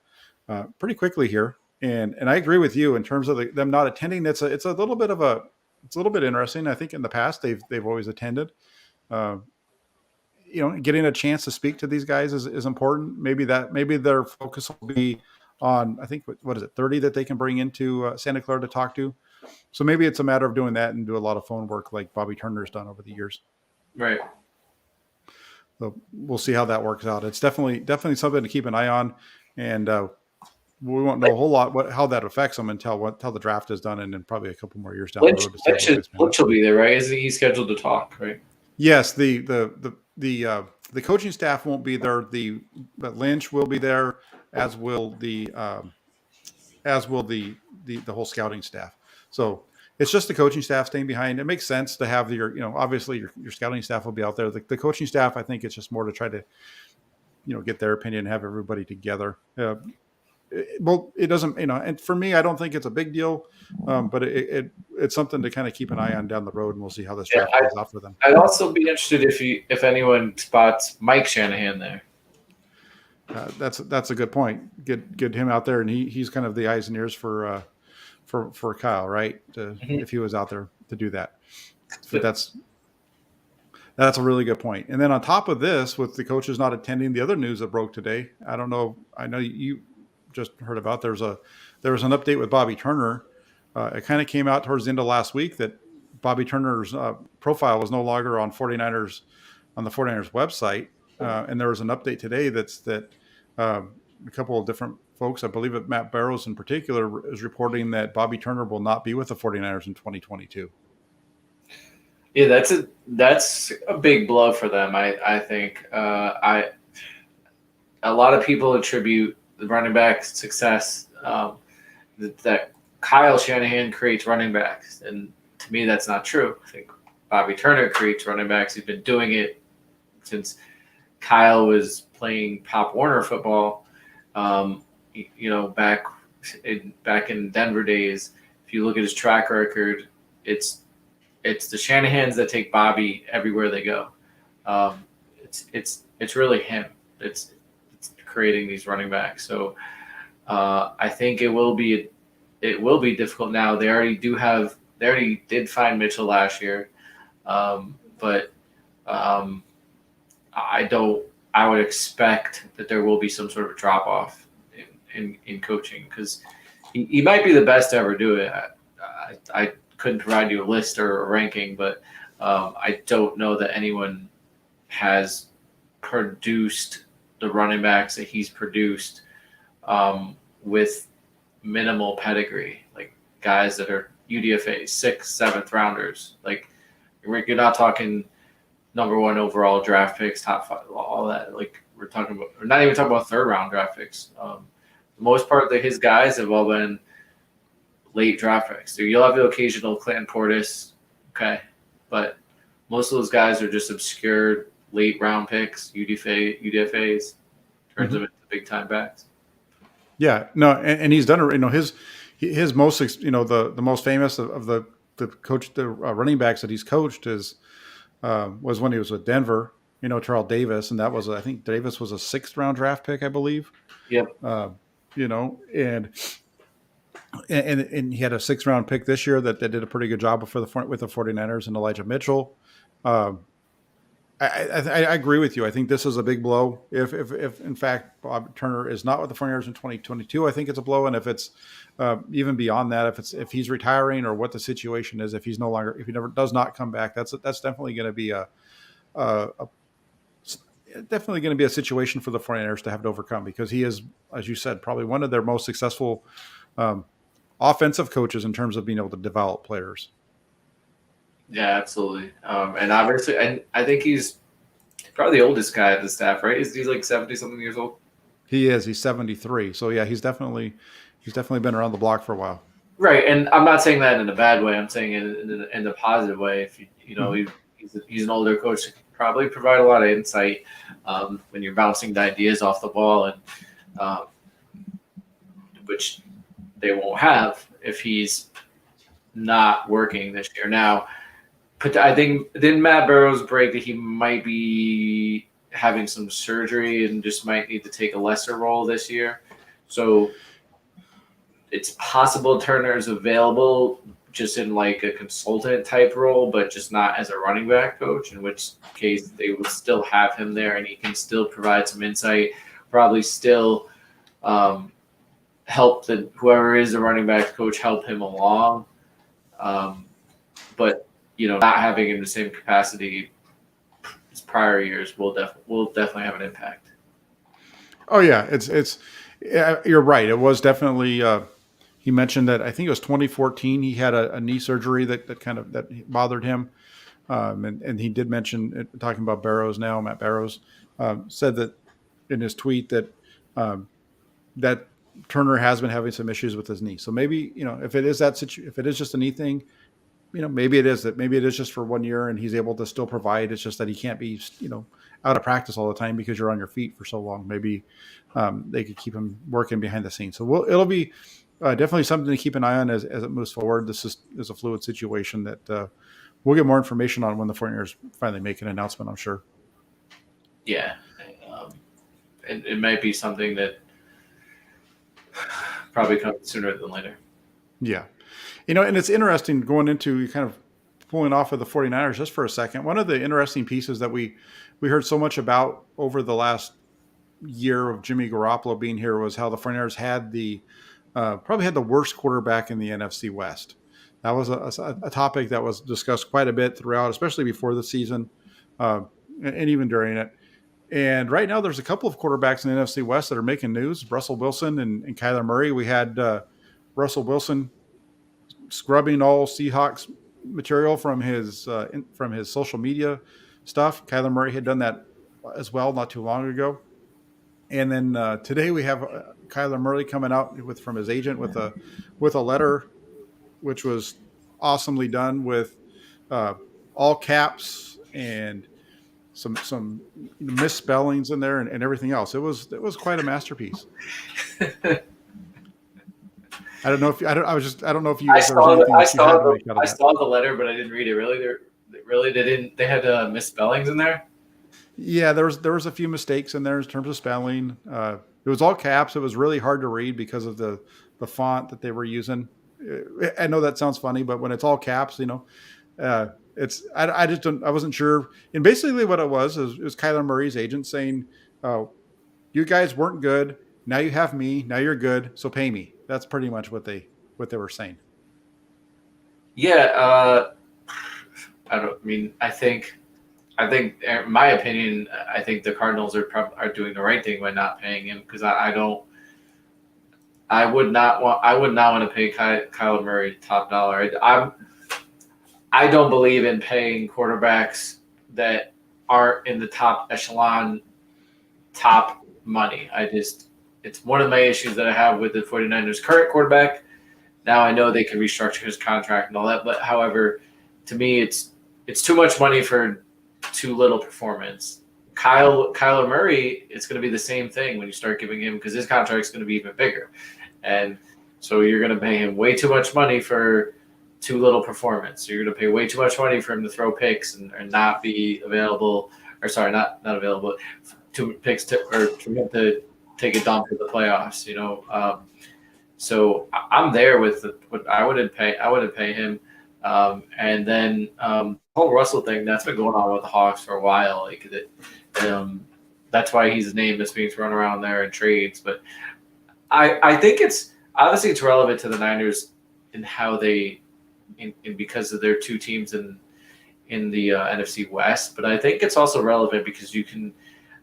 pretty quickly here. And I agree with you in terms of them not attending. It's a little bit interesting. I think in the past they've always attended. Getting a chance to speak to these guys is important. Maybe their focus will be on, I think, what is it, 30 that they can bring into Santa Clara to talk to. So maybe it's a matter of doing that and do a lot of phone work like Bobby Turner's done over the years. Right. So we'll see how that works out. It's definitely something to keep an eye on, and we won't know a whole lot how that affects them until the draft is done, and then probably a couple more years down the road. Lynch will be there, right? Isn't he scheduled to talk? Right. Yes, the coaching staff won't be there. But Lynch will be there, as will the whole scouting staff. So it's just the coaching staff staying behind. It makes sense to have obviously your scouting staff will be out there. The coaching staff, I think it's just more to try to, get their opinion, have everybody together. it doesn't, and for me, I don't think it's a big deal, but it's something to kind of keep an eye on down the road, and we'll see how this Yeah, draft plays out for them. I'd also be interested if anyone spots Mike Shanahan there. That's a good point. Get him out there, and he's kind of the eyes and ears for Kyle, right? If he was out there to do that, but that's a really good point. And then on top of this, with the coaches not attending, the other news that broke today, I don't know. I know you just heard about. There was an update with Bobby Turner. It kind of came out towards the end of last week that Bobby Turner's profile was no longer on the 49ers website. And there was an update today that a couple of different folks, I believe that Matt Barrows in particular, is reporting that Bobby Turner will not be with the 49ers in 2022. Yeah, that's a big blow for them. I think a lot of people attribute the running back success that Kyle Shanahan creates running backs, and to me, that's not true. I think Bobby Turner creates running backs. He's been doing it since Kyle was playing Pop Warner football. Back in Denver days. If you look at his track record, it's the Shanahans that take Bobby everywhere they go. It's really him. It's creating these running backs. So I think it will be difficult now. They already did find Mitchell last year, but I would expect that there will be some sort of drop off in coaching, because he might be the best to ever do it. I couldn't provide you a list or a ranking, but I don't know that anyone has produced the running backs that he's produced with minimal pedigree, like guys that are UDFAs, 6th, 7th rounders. Like, you're not talking number 1 overall draft picks, top 5, all that. Like, we're not even talking about 3rd round draft picks. The most part of his guys have all been late draft picks. So you'll have the occasional Clinton Portis, okay, but most of those guys are just obscure late round picks, UDFAs, turns them into big time backs. Yeah, no, and he's done it. His most, the most famous of the running backs that he's coached was when he was with Denver. Terrell Davis, and that was, I think Davis was a 6th round draft pick, I believe. Yep. And he had a 6th round pick this year that did a pretty good job with the 49ers, and Elijah Mitchell. I agree with you. I think this is a big blow. If in fact Bob Turner is not with the 49ers in 2022, I think it's a blow. And if it's even beyond that, if he's retiring or what the situation is, if he never does not come back, that's definitely going to be a situation for the 49ers to have to overcome, because he is, as you said, probably one of their most successful offensive coaches in terms of being able to develop players. Yeah, absolutely. And obviously, and I think he's probably the oldest guy at the staff, right? He's like 70-something years old. He is. He's 73. So yeah, he's definitely been around the block for a while. Right, and I'm not saying that in a bad way. I'm saying it in a positive way. If he's an older coach, that can probably provide a lot of insight when you're bouncing the ideas off the ball, and which they won't have if he's not working this year. Now, I think, didn't Matt Barrows break that he might be having some surgery and just might need to take a lesser role this year? So it's possible Turner's available just in like a consultant type role, but just not as a running back coach, in which case they will still have him there and he can still provide some insight, probably still help whoever is the running back coach help him along. But not having him in the same capacity as prior years will definitely have an impact. Oh yeah, you're right. It was definitely. He mentioned that I think it was 2014. He had a knee surgery that bothered him, and he did mention, talking about Barrows now. Matt Barrows said that in his tweet that that Turner has been having some issues with his knee. So maybe if it is if it is just a knee thing, maybe it is just for 1 year and he's able to still provide. It's just that he can't be out of practice all the time because you're on your feet for so long. Maybe they could keep him working behind the scenes. So it'll be definitely something to keep an eye on as it moves forward. This is a fluid situation that we'll get more information on when the 49ers finally make an announcement, I'm sure. Yeah. It might be something that probably comes sooner than later. Yeah. And it's interesting going into kind of pulling off of the 49ers just for a second. One of the interesting pieces that we heard so much about over the last year of Jimmy Garoppolo being here was how the 49ers had probably had the worst quarterback in the NFC West. That was a topic that was discussed quite a bit throughout, especially before the season and even during it. And right now, there's a couple of quarterbacks in the NFC West that are making news: Russell Wilson and Kyler Murray. We had Russell Wilson scrubbing all Seahawks material from his social media stuff. Kyler Murray had done that as well not too long ago. And then today we have Kyler Murray coming out from his agent with a letter, which was awesomely done with all caps and some misspellings in there and everything else. It was quite a masterpiece. I don't know if you. I saw the letter, but I didn't read it. Really, they had misspellings in there. Yeah, there was a few mistakes in there in terms of spelling. It was all caps. It was really hard to read because of the font that they were using. I know that sounds funny, but when it's all caps, it's I just don't. I wasn't sure. And basically, what it was Kyler Murray's agent saying, "You guys weren't good. Now you have me. Now you're good. So pay me." That's pretty much what they were saying. Yeah, I think, in my opinion, I think the Cardinals are doing the right thing by not paying him because I would not want to pay Kyler Murray top dollar. I don't believe in paying quarterbacks that aren't in the top echelon, top money. It's one of my issues that I have with the 49ers current quarterback. Now I know they can restructure his contract and all that, but however, to me, it's too much money for too little performance. Kyler Murray, it's going to be the same thing when you start giving him because his contract is going to be even bigger. And so you're going to pay him way too much money for too little performance. So you're going to pay way too much money for him to throw picks and not be available, or sorry, not available, to picks or for him to take a dump in the playoffs, so I'm there with what I wouldn't pay him. And then the whole Russell thing that's been going on with the Hawks for a while. That's why his name is being thrown around there in trades. But I think it's relevant to the Niners in how they, because of their two teams in the NFC West. But I think it's also relevant because the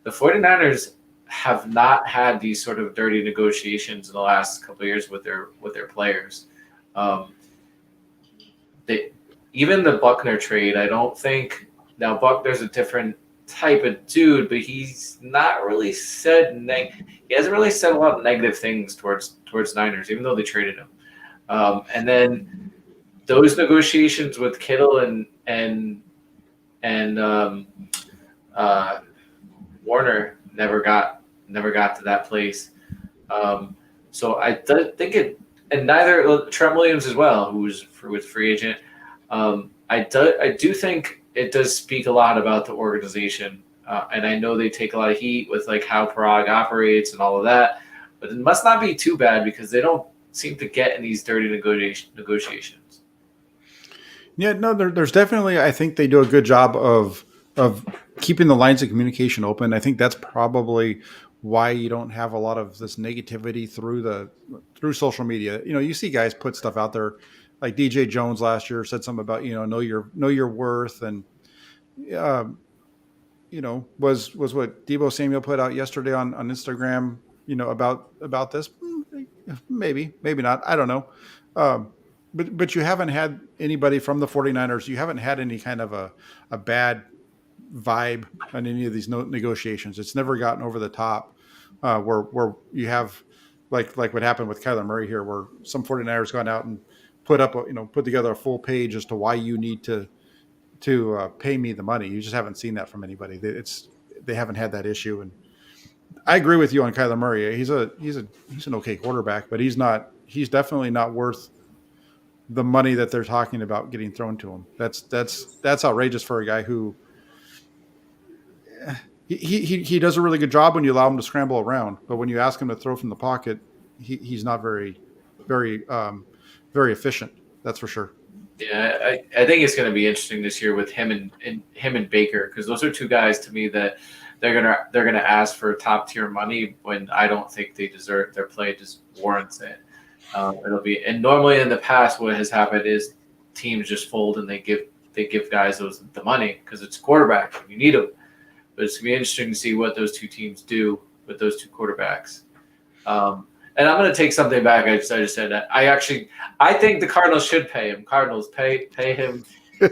49ers have not had these sort of dirty negotiations in the last couple of years with their players. Even the Buckner trade, I don't think now Buckner's a different type of dude, but he's not really said he hasn't really said a lot of negative things towards Niners, even though they traded him. And then those negotiations with Kittle and Warner never got to that place. So I think it, and neither Trent Williams as well, who was free agent. I do think it does speak a lot about the organization, and I know they take a lot of heat with like how Parag operates and all of that, but it must not be too bad because they don't seem to get in these dirty negotiations. Yeah, no, there's definitely. I think they do a good job of keeping the lines of communication open. I think that's probably why you don't have a lot of this negativity through social media. You see guys put stuff out there, like DJ Jones last year said something about know your worth, and was what Deebo Samuel put out yesterday on Instagram. About this, maybe not. I don't know. But you haven't had anybody from the 49ers. You haven't had any kind of a bad vibe on any of these negotiations. It's never gotten over the top where you have like what happened with Kyler Murray here, where some 49ers gone out and put together a full page as to why you need to pay me the money. You just haven't seen that from anybody. they haven't had that issue. And I agree with you on Kyler Murray. He's an okay quarterback, but he's definitely not worth the money that they're talking about getting thrown to him. That's outrageous for a guy who he does a really good job when you allow him to scramble around, but when you ask him to throw from the pocket, he's not very efficient. That's for sure. Yeah, I think it's going to be interesting this year with him and Baker, because those are two guys to me that they're gonna ask for top tier money when I don't think they deserve. Their play just warrants it. It'll be, and normally in the past what has happened is teams just fold and they give guys the money because it's quarterback and you need them. But it's gonna be interesting to see what those two teams do with those two quarterbacks. And I'm going to take something back. I just said that. I think the Cardinals should pay him. Cardinals pay him. I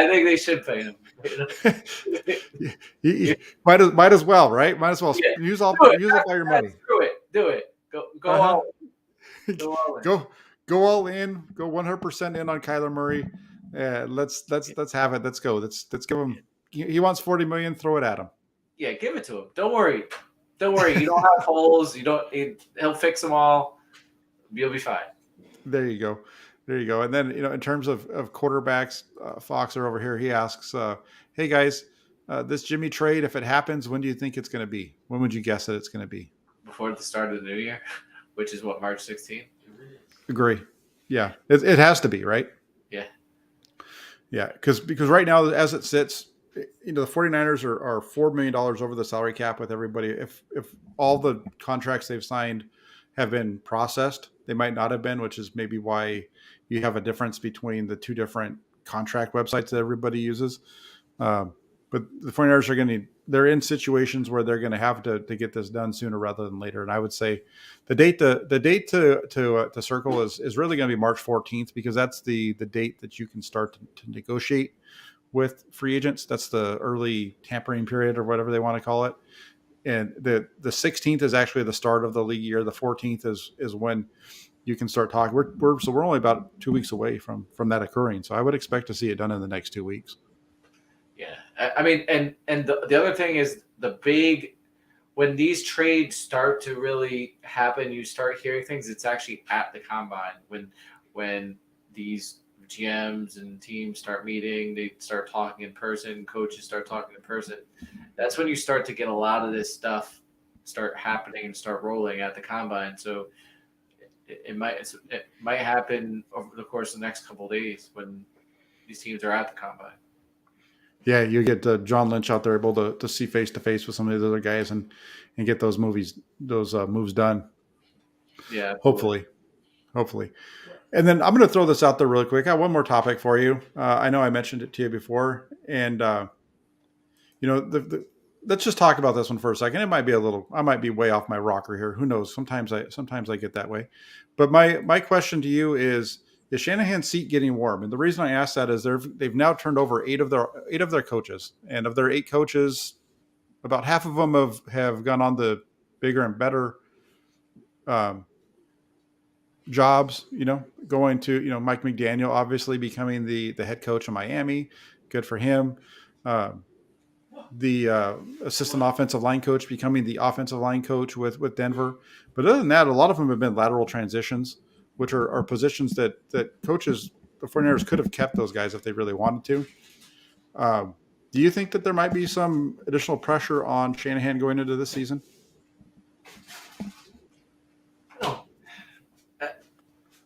think they should pay him. might as well, right? Might as well use up all your money. Do it. Go all in. Go all in. Go 100% in on Kyler Murray. Let's have it. Let's go. Let's give him. He wants $40 million. Throw it at him. Yeah, give it to him. Don't worry. You don't have holes. He'll fix them all. You'll be fine. There you go. And then, in terms of quarterbacks, Foxer over here, he asks, hey guys, this Jimmy trade, if it happens, when do you think it's going to be? When would you guess that it's going to be? Before the start of the new year, which is what, March 16th? Agree. Yeah. It has to be, right? Yeah. Yeah. Because right now, as it sits, the 49ers are $4 million over the salary cap with everybody. If all the contracts they've signed have been processed, they might not have been, which is maybe why you have a difference between the two different contract websites that everybody uses. But the 49ers they're in situations where they're going to have to get this done sooner rather than later. And I would say the date to circle is really going to be March 14th, because that's the date that you can start to negotiate with free agents. That's the early tampering period or whatever they want to call it. And the 16th is actually the start of the league year. The 14th is when you can start talking. We're only about 2 weeks away from that occurring. So I would expect to see it done in the next 2 weeks. Yeah. I mean, and the other thing is when these trades start to really happen, you start hearing things. It's actually at the combine when these GMs and teams start meeting, they start talking in person, coaches start talking in person. That's when you start to get a lot of this stuff start happening and start rolling at the combine. So it might happen over the course of the next couple of days when these teams are at the combine. Yeah, you get John Lynch out there able to see face to face with some of the other guys and get those moves done. Yeah, hopefully. And then I'm going to throw this out there really quick. I have one more topic for you. I know I mentioned it to you before, and let's just talk about this one for a second. It might be I might be way off my rocker here. Who knows? Sometimes I get that way. But my question to you is Shanahan's seat getting warm? And the reason I ask that is they've now turned over eight of their coaches, and of their 8 coaches, about half of them have gone on the bigger and better jobs, going to, Mike McDaniel obviously becoming the head coach of Miami. Good for him. The assistant offensive line coach becoming the offensive line coach with Denver. But other than that, a lot of them have been lateral transitions, which are positions that coaches, the 49ers could have kept those guys if they really wanted to. Do you think that there might be some additional pressure on Shanahan going into this season?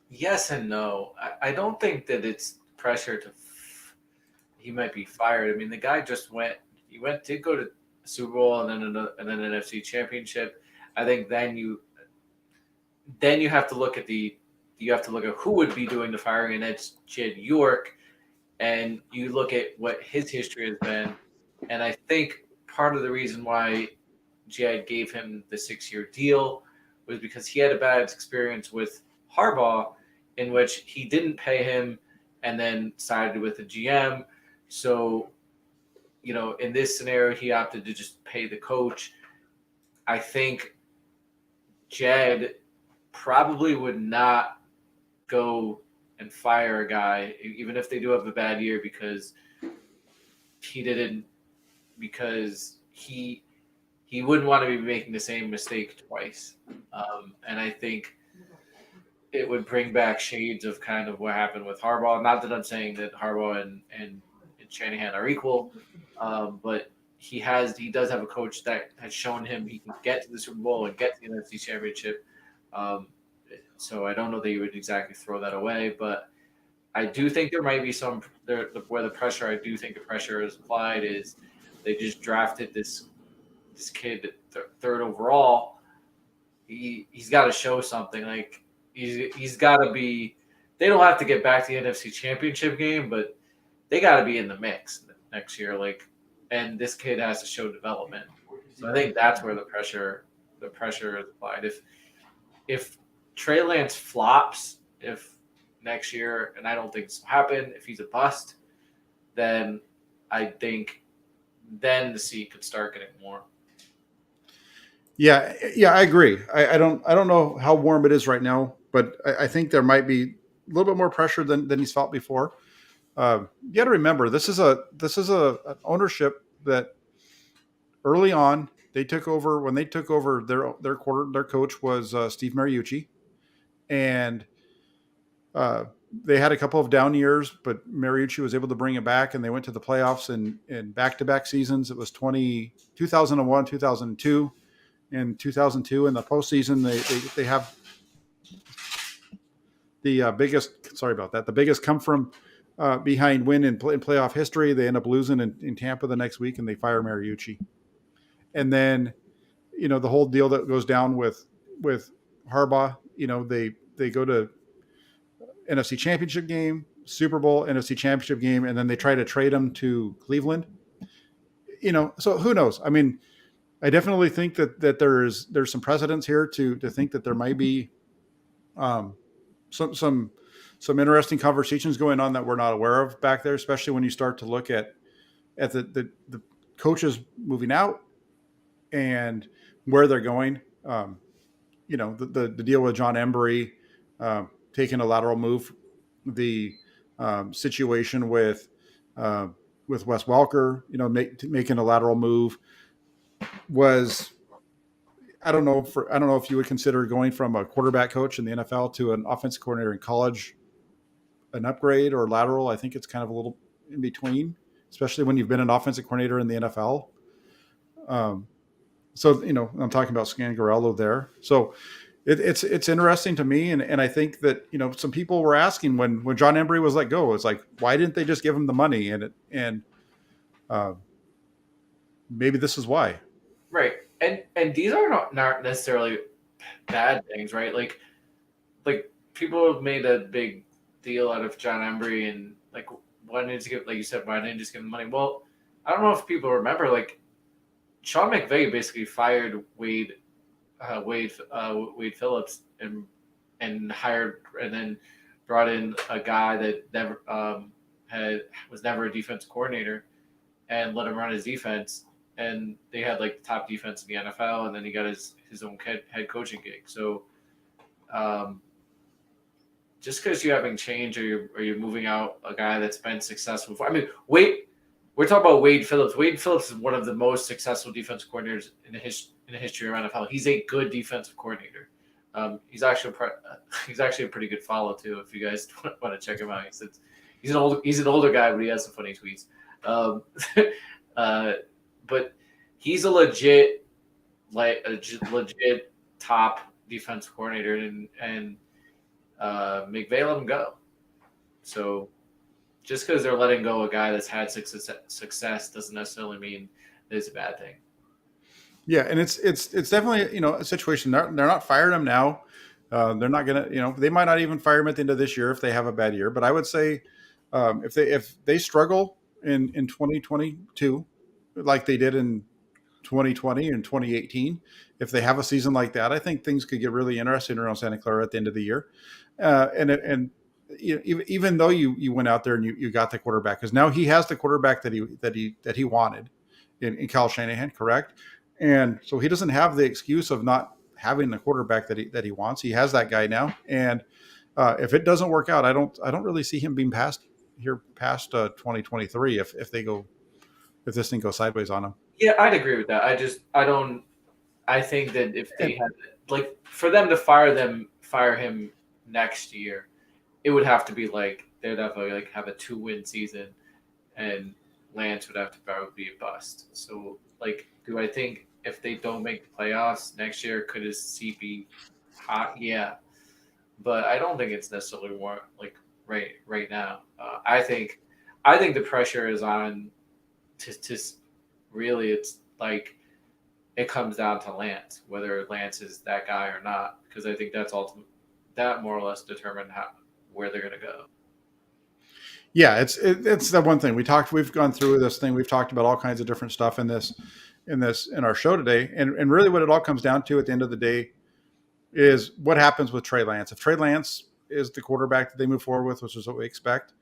Yes and no. I don't think that it's pressure he might be fired. I mean, the guy did go to Super Bowl and then an NFC Championship. I think then you have to look at who would be doing the firing, and that's Jed York, and you look at what his history has been, and I think part of the reason why Jed gave him the 6-year deal was because he had a bad experience with Harbaugh, in which he didn't pay him and then sided with the GM. So, in this scenario, he opted to just pay the coach. I think Jed probably would not go and fire a guy, even if they do have a bad year, because he didn't because he wouldn't want to be making the same mistake twice. And I think it would bring back shades of kind of what happened with Harbaugh. Not that I'm saying that Harbaugh and Shanahan are equal, but he does have a coach that has shown him he can get to the Super Bowl and get to the NFC Championship. Um, so I don't know that you would exactly throw that away, but I do think there might be some there where the pressure. I do think the pressure is applied is they just drafted this kid third overall. He's got to show something. Like he's got to be. They don't have to get back to the NFC Championship game, but they got to be in the mix next year. Like, and this kid has to show development. So I think that's where the pressure is applied. If Trey Lance flops, if next year, and I don't think this will happen, if he's a bust, then I think then the seat could start getting warm. Yeah, I agree. I don't know how warm it is right now, but I think there might be a little bit more pressure than he's felt before. You got to remember this is a an ownership that early on they took over when they took over their coach was Steve Mariucci, and they had a couple of down years, but Mariucci was able to bring it back, and they went to the playoffs in back-to-back seasons. It was 2001, 2002. In 2002 in the postseason, they have the biggest. Sorry about that. The biggest come from behind win in playoff history. They end up losing in Tampa the next week, and they fire Mariucci. And then the whole deal that goes down with Harbaugh. They go to NFC Championship game, Super Bowl, NFC Championship game, and then they try to trade him to Cleveland. So who knows? I mean, I definitely think that there's some precedence here to think that there might be some interesting conversations going on that we're not aware of back there, especially when you start to look at the coaches moving out and where they're going. The deal with John Embry taking a lateral move, the situation with Wes Welker, making a lateral move was I don't know if you would consider going from a quarterback coach in the NFL to an offensive coordinator in college an upgrade or lateral. I think it's kind of a little in between, especially when you've been an offensive coordinator in the NFL. So I'm talking about Scangarello there. So it's interesting to me, and I think that some people were asking when John Embry was let go, it's like, why didn't they just give him the money? And maybe this is why. Right. And these are not necessarily bad things, right? Like people have made a big deal out of John Embry and like why didn't you give, like you said, why didn't you just give him money? Well, I don't know if people remember, like Sean McVay basically fired Wade Phillips and hired and then brought in a guy that never was never a defense coordinator and let him run his defense. And they had like the top defense in the NFL, and then he got his own head coaching gig. So, just because you having change or you're moving out a guy that's been successful before. I mean, we're talking about Wade Phillips. Wade Phillips is one of the most successful defensive coordinators in the history of NFL. He's a good defensive coordinator. He's actually a pretty good follow too. If you guys want to check him out, he's an older guy, but he has some funny tweets. But he's a legit top defense coordinator, and McVay let him go. So just because they're letting go a guy that's had success doesn't necessarily mean it's a bad thing. Yeah, and it's definitely a situation. They're not firing him now. They're not gonna they might not even fire him at the end of this year if they have a bad year. But I would say if they struggle in 2022. Like they did in 2020 and 2018. If they have a season like that, I think things could get really interesting around Santa Clara at the end of the year. Even though you went out there and you got the quarterback, because now he has the quarterback that he wanted in Kyle Shanahan, correct? And so he doesn't have the excuse of not having the quarterback that he wants. He has that guy now, and if it doesn't work out, I don't really see him being past 2023 if they go if this thing goes sideways on them. Yeah, I'd agree with that. I think that if they had like for them to fire him next year, it would have to be like they'd have to like have a 2-win season, and Lance would have to probably be a bust. So like, do I think if they don't make the playoffs next year, could his seat be hot? Yeah, but I don't think it's necessarily more like right now. I think the pressure is on to really it's like it comes down to Lance, whether Lance is that guy or not, because I think that more or less determine where they're going to go. Yeah, it's the one thing we've gone through this thing. We've talked about all kinds of different stuff in our show today, and really what it all comes down to at the end of the day is what happens with Trey Lance. If Trey Lance is the quarterback that they move forward with, which is what we expect,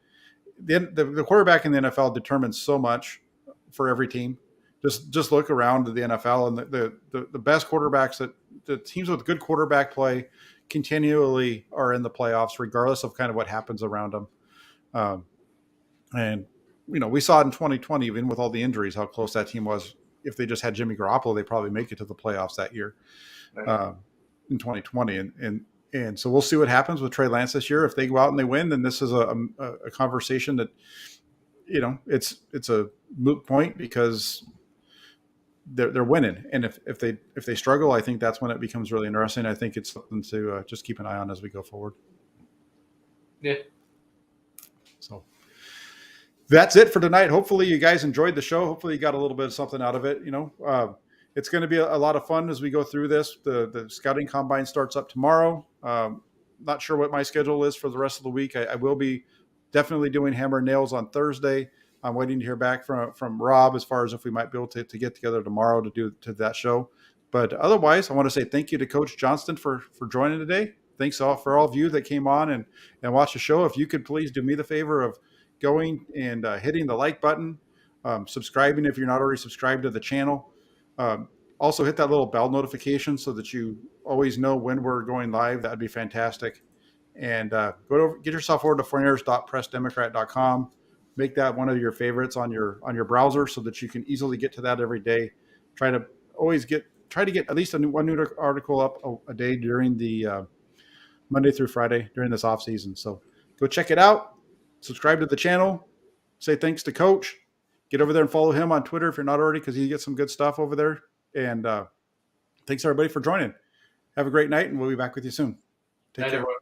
then the quarterback in the NFL determines so much for every team. Just look around the NFL, and the best quarterbacks, that the teams with good quarterback play continually are in the playoffs, regardless of kind of what happens around them. And we saw it in 2020, even with all the injuries, how close that team was. If they just had Jimmy Garoppolo, they probably make it to the playoffs that year, in 2020. And so we'll see what happens with Trey Lance this year. If they go out and they win, then this is a conversation that it's a moot point because they're winning. And if they struggle, I think that's when it becomes really interesting. I think it's something to just keep an eye on as we go forward. Yeah. So that's it for tonight. Hopefully you guys enjoyed the show. Hopefully you got a little bit of something out of it. It's going to be a lot of fun as we go through this. The scouting combine starts up tomorrow. Not sure what my schedule is for the rest of the week. I will be definitely doing hammer and nails on Thursday. I'm waiting to hear back from Rob as far as if we might be able to get together tomorrow to do to that show. But otherwise, I want to say thank you to Coach Johnston for joining today. Thanks for all of you that came on and watched the show. If you could please do me the favor of going and hitting the like button, subscribing if you're not already subscribed to the channel. Also hit that little bell notification so that you always know when we're going live. That'd be fantastic. And get yourself over to foreigners.pressdemocrat.com. Make that one of your favorites on your browser so that you can easily get to that every day. Try to get at least one new article up a day during the Monday through Friday during this off season. So go check it out. Subscribe to the channel. Say thanks to Coach. Get over there and follow him on Twitter if you're not already, because he gets some good stuff over there. And thanks everybody for joining. Have a great night, and we'll be back with you soon. Take care. Everyone.